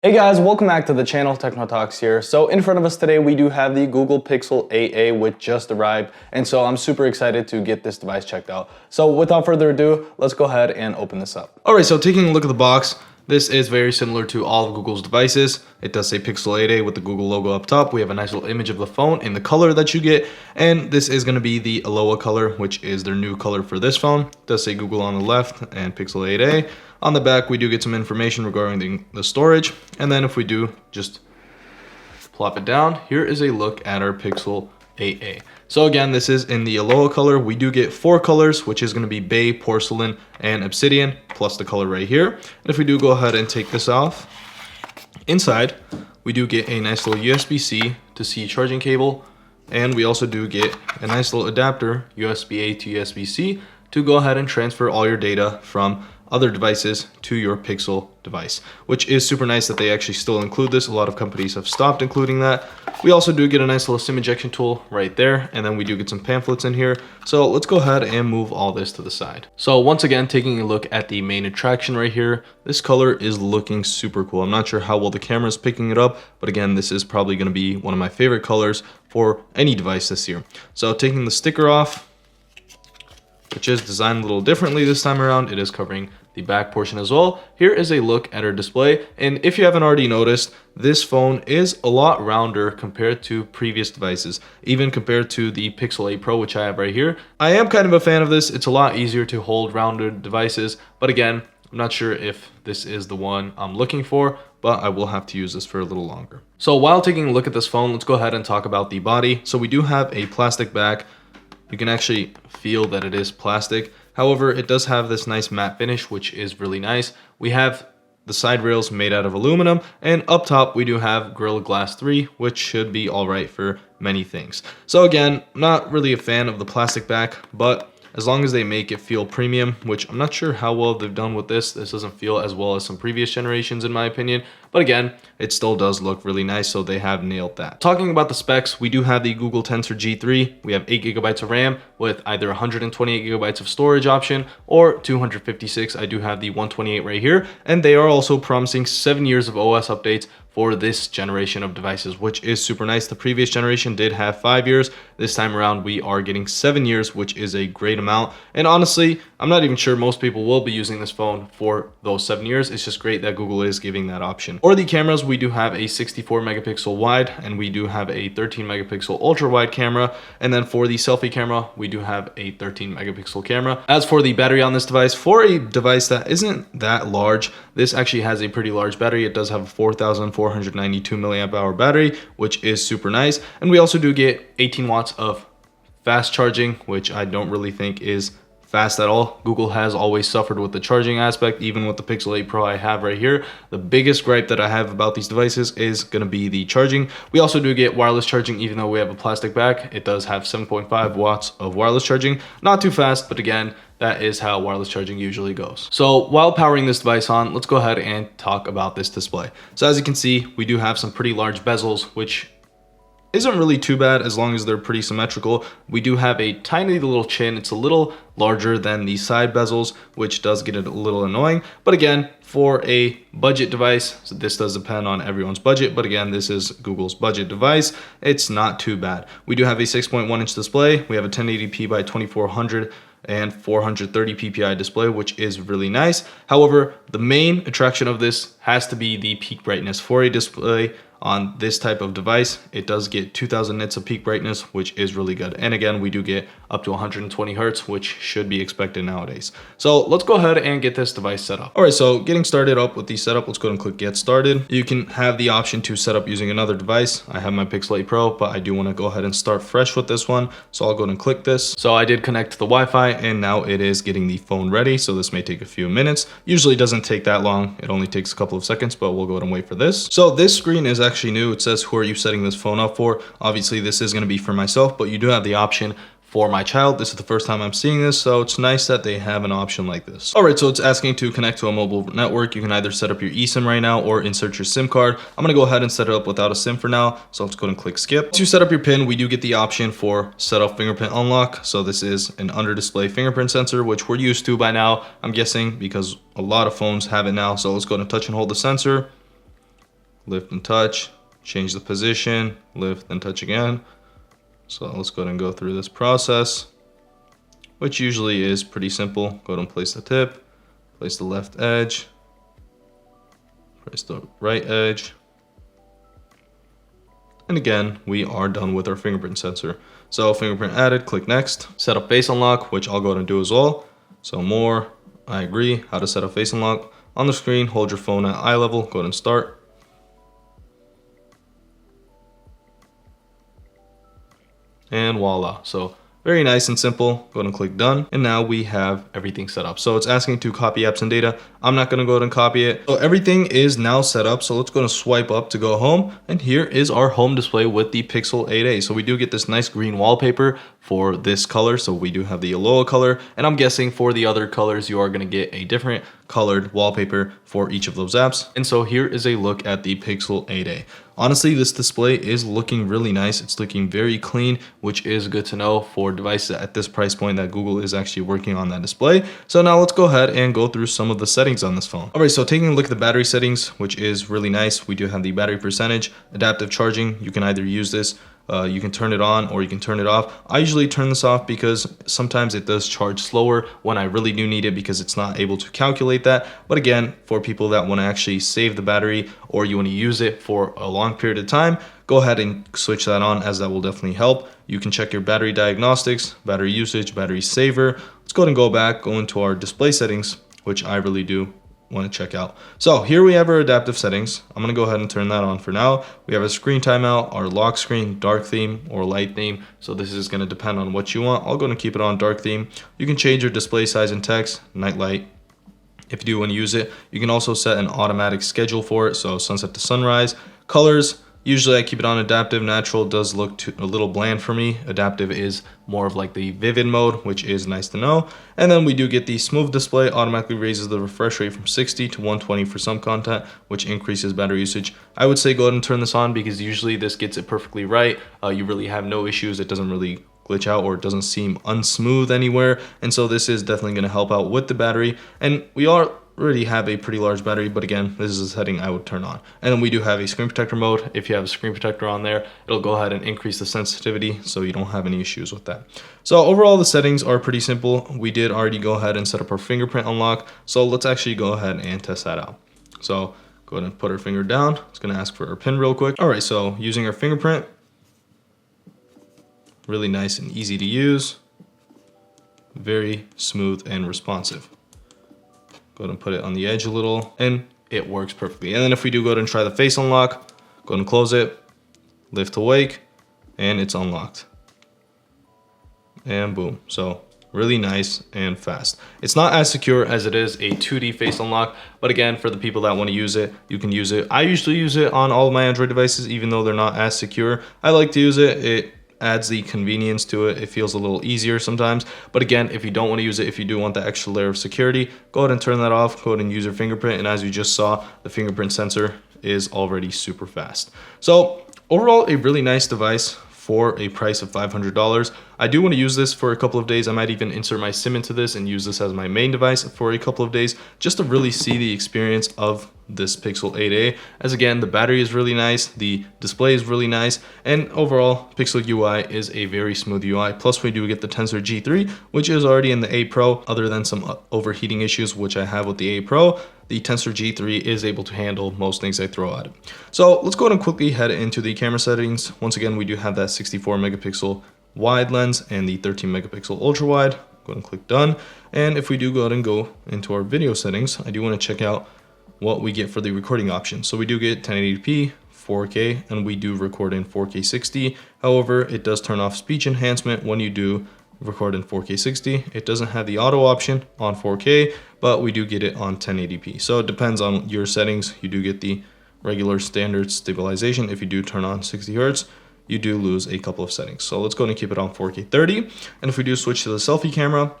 Hey guys, welcome back to the channel. Techno Talks here. So in front of us today, we do have the Google Pixel 8a, which just arrived. And so I'm super excited to get this device checked out. So without further ado, let's go ahead and open this up. All right, so taking a look at the box, this is very similar to all of Google's devices. It does say Pixel 8a with the Google logo up top. We have a nice little image of the phone in the color that you get. And this is going to be the Aloha color, which is their new color for this phone. It does say Google on the left and Pixel 8a. On the back, we do get some information regarding the storage. And then if we do just plop it down, here is a look at our Pixel 8a. So again, this is in the Aloha color. We do get 4 colors, which is going to be Bay, Porcelain, and Obsidian, plus the color right here. And if we do go ahead and take this off, inside, we do get a nice little USB-C to C charging cable. And we also do get a nice little adapter, USB-A to USB-C, to go ahead and transfer all your data from other devices to your Pixel device, which is super nice that they actually still include this. A lot of companies have stopped including that. We also do get a nice little SIM ejection tool right there, and then we do get some pamphlets in here. So let's go ahead and move all this to the side. So once again, taking a look at the main attraction right here, this color is looking super cool. I'm not sure how well the camera is picking it up, but again, this is probably going to be one of my favorite colors for any device this year. So taking the sticker off, which is designed a little differently this time around. It is covering the back portion as well. Here is a look at our display. And if you haven't already noticed, this phone is a lot rounder compared to previous devices, even compared to the Pixel 8 Pro, which I have right here. I am kind of a fan of this. It's a lot easier to hold rounded devices. But again, I'm not sure if this is the one I'm looking for, but I will have to use this for a little longer. So while taking a look at this phone, let's go ahead and talk about the body. So we do have a plastic back. You can actually feel that it is plastic. However, it does have this nice matte finish, which is really nice. We have the side rails made out of aluminum, and up top we do have Gorilla Glass 3, which should be all right for many things. So again, not really a fan of the plastic back, but as long as they make it feel premium, which I'm not sure how well they've done with this. This doesn't feel as well as some previous generations in my opinion. But again, it still does look really nice, so they have nailed that. Talking about the specs, we do have the Google Tensor G3. We have 8 GB of RAM with either 128 GB of storage option or 256. I do have the 128 right here. And they are also promising 7 years of OS updates for this generation of devices, which is super nice. The previous generation did have 5 years. This time around, we are getting 7 years, which is a great amount. And honestly, I'm not even sure most people will be using this phone for those 7 years. It's just great that Google is giving that option. For the cameras, we do have a 64 megapixel wide, and we do have a 13 megapixel ultra wide camera. And then for the selfie camera, we do have a 13 megapixel camera. As for the battery on this device, for a device that isn't that large, this actually has a pretty large battery. It does have a 4,492 milliamp hour battery, which is super nice. And we also do get 18 watts of fast charging, which I don't really think is fast at all. Google has always suffered with the charging aspect, even with the Pixel 8 Pro I have right here. The biggest gripe that I have about these devices is going to be the charging. We also do get wireless charging, even though we have a plastic back. It does have 7.5 watts of wireless charging. Not too fast, but again, that is how wireless charging usually goes. So while powering this device on, let's go ahead and talk about this display. So as you can see, we do have some pretty large bezels, which isn't really too bad as long as they're pretty symmetrical. We do have a tiny little chin. It's a little larger than the side bezels, which does get it a little annoying. But again, for a budget device, so this does depend on everyone's budget, but again, this is Google's budget device. It's not too bad. We do have a 6.1 inch display. We have a 1080p by 2400 and 430 ppi display, which is really nice. However, the main attraction of this has to be the peak brightness. For a display on this type of device, it does get 2000 nits of peak brightness, which is really good. And again, we do get up to 120 hertz, which should be expected nowadays. So let's go ahead and get this device set up. All right, so getting started up with the setup, let's go ahead and click get started. You can have the option to set up using another device. I have my Pixel 8 Pro, but I do want to go ahead and start fresh with this one. So I'll go ahead and click this. So I did connect to the Wi-Fi, and now it is getting the phone ready. So this may take a few minutes. Usually doesn't take that long. It only takes a couple of seconds, but we'll go ahead and wait for this. So this screen is actually new. It says, who are you setting this phone up for? Obviously this is going to be for myself, but you do have the option for my child. This is the first time I'm seeing this, so it's nice that they have an option like this. All right, so it's asking to connect to a mobile network. You can either set up your eSIM right now or insert your SIM card. I'm gonna go ahead and set it up without a SIM for now, so let's go ahead and click skip. To set up your PIN, we do get the option for set up fingerprint unlock. So this is an under display fingerprint sensor, which we're used to by now, I'm guessing, because a lot of phones have it now. So let's go ahead and touch and hold the sensor. lift and touch, change the position, lift and touch again. So let's go ahead and go through this process, which usually is pretty simple. Go ahead and place the tip, place the left edge, place the right edge. And again, we are done with our fingerprint sensor. So fingerprint added, click next. Set up face unlock, which I'll go ahead and do as well. So more, I agree, how to set up face unlock. On the screen, hold your phone at eye level, go ahead and start. And voila. So very nice and simple. Go ahead and click done. And now we have everything set up. So it's asking to copy apps and data. I'm not going to go ahead and copy it. So everything is now set up. So let's go and swipe up to go home. And here is our home display with the Pixel 8a. So we do get this nice green wallpaper for this color. So we do have the Aloha color. And I'm guessing for the other colors, you are going to get a different colored wallpaper for each of those apps. And so here is a look at the Pixel 8a. Honestly, this display is looking really nice. It's looking very clean, which is good to know for devices at this price point that Google is actually working on that display. So now let's go ahead and go through some of the settings on this phone. All right, so taking a look at the battery settings, which is really nice. We do have the battery percentage, adaptive charging. You can either use this, you can turn it on or you can turn it off. I usually turn this off because sometimes it does charge slower when I really do need it because it's not able to calculate that. But again, for people that want to actually save the battery or you want to use it for a long period of time, go ahead and switch that on, as that will definitely help. You can check your battery diagnostics, battery usage, battery saver. Let's go ahead and go back, go into our display settings, which I really do want to check out. So here we have our adaptive settings. I'm going to go ahead and turn that on for now. We have a screen timeout, our lock screen, dark theme or light theme. So this is going to depend on what you want. I'll go ahead and keep it on dark theme. You can change your display size and text, night light, if you do want to use it. You can also set an automatic schedule for it. So sunset to sunrise. Colors, usually I keep it on adaptive. Natural does look a little bland for me. Adaptive is more of like the vivid mode, which is nice to know. And then we do get the smooth display, automatically raises the refresh rate from 60 to 120 for some content, which increases battery usage. I would say go ahead and turn this on because usually this gets it perfectly right. You really have no issues. It doesn't really glitch out or it doesn't seem unsmooth anywhere. And so this is definitely going to help out with the battery. And we already have a pretty large battery, but again, this is a setting I would turn on. And then we do have a screen protector mode. If you have a screen protector on there, it'll go ahead and increase the sensitivity so you don't have any issues with that. So overall, the settings are pretty simple. We did already go ahead and set up our fingerprint unlock. So let's actually go ahead and test that out. So go ahead and put our finger down. It's going to ask for our PIN real quick. All right, so using our fingerprint, really nice and easy to use, very smooth and responsive. Go ahead and put it on the edge a little and it works perfectly. And then if we do go ahead and try the face unlock, go ahead and close it, lift to wake, and it's unlocked. And boom. So really nice and fast. It's not as secure as it is a 2D face unlock, but again, for the people that want to use it, you can use it. I usually use it on all of my Android devices, even though they're not as secure. I like to use it. It adds the convenience to it. It feels a little easier sometimes. But again, if you don't want to use it, if you do want the extra layer of security, go ahead and turn that off. Go ahead and use your fingerprint. And as you just saw, the fingerprint sensor is already super fast. So overall, a really nice device for a price of $500. I do want to use this for a couple of days. I might even insert my SIM into this and use this as my main device for a couple of days just to really see the experience of this Pixel 8a. As again, the battery is really nice, the display is really nice, and overall Pixel UI is a very smooth UI. Plus we do get the Tensor G3, which is already in the 8 Pro. Other than some overheating issues which I have with the 8 Pro, the Tensor G3 is able to handle most things I throw at it. So let's go ahead and quickly head into the camera settings. Once again, we do have that 64 megapixel wide lens and the 13 megapixel ultra wide. Go ahead and click done. And if we do go ahead and go into our video settings, I do want to check out what we get for the recording option. So we do get 1080p, 4K, and we do record in 4K 60. However, it does turn off speech enhancement when you do record in 4K 60. It doesn't have the auto option on 4K, but we do get it on 1080p. So it depends on your settings. You do get the regular standard stabilization. If you do turn on 60 Hertz, you do lose a couple of settings. So let's go ahead and keep it on 4K 30. And if we do switch to the selfie camera,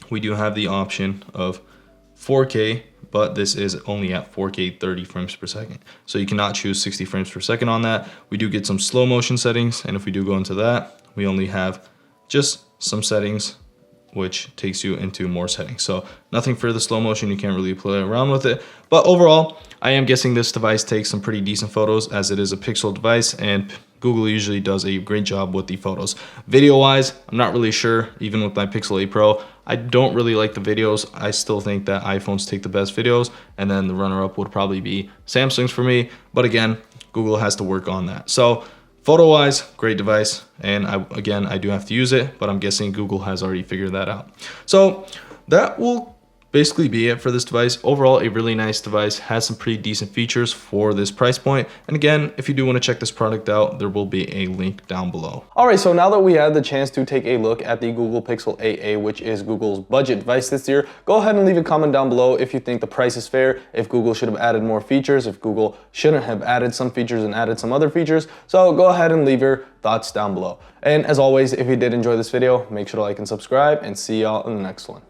we do have the option of 4K, but this is only at 4K 30 frames per second. So you cannot choose 60 frames per second on that. We do get some slow motion settings. And if we do go into that, we only have just some settings which takes you into more settings. So nothing for the slow motion, you can't really play around with it. But overall, I am guessing this device takes some pretty decent photos as it is a Pixel device, and Google usually does a great job with the photos. Video wise, I'm not really sure, even with my Pixel 8 Pro, I don't really like the videos. I still think that iPhones take the best videos, and then the runner-up would probably be Samsung's for me. But again, Google has to work on that. So photo wise, great device. And I do have to use it, but I'm guessing Google has already figured that out. So that will basically be it for this device. Overall, a really nice device, has some pretty decent features for this price point. And again, if you do want to check this product out, there will be a link down below. All right, so now that we had the chance to take a look at the Google Pixel 8a, which is Google's budget device this year, go ahead and leave a comment down below if you think the price is fair, if Google should have added more features, if Google shouldn't have added some features and added some other features. So go ahead and leave your thoughts down below. And as always, if you did enjoy this video, make sure to like and subscribe, and see y'all in the next one.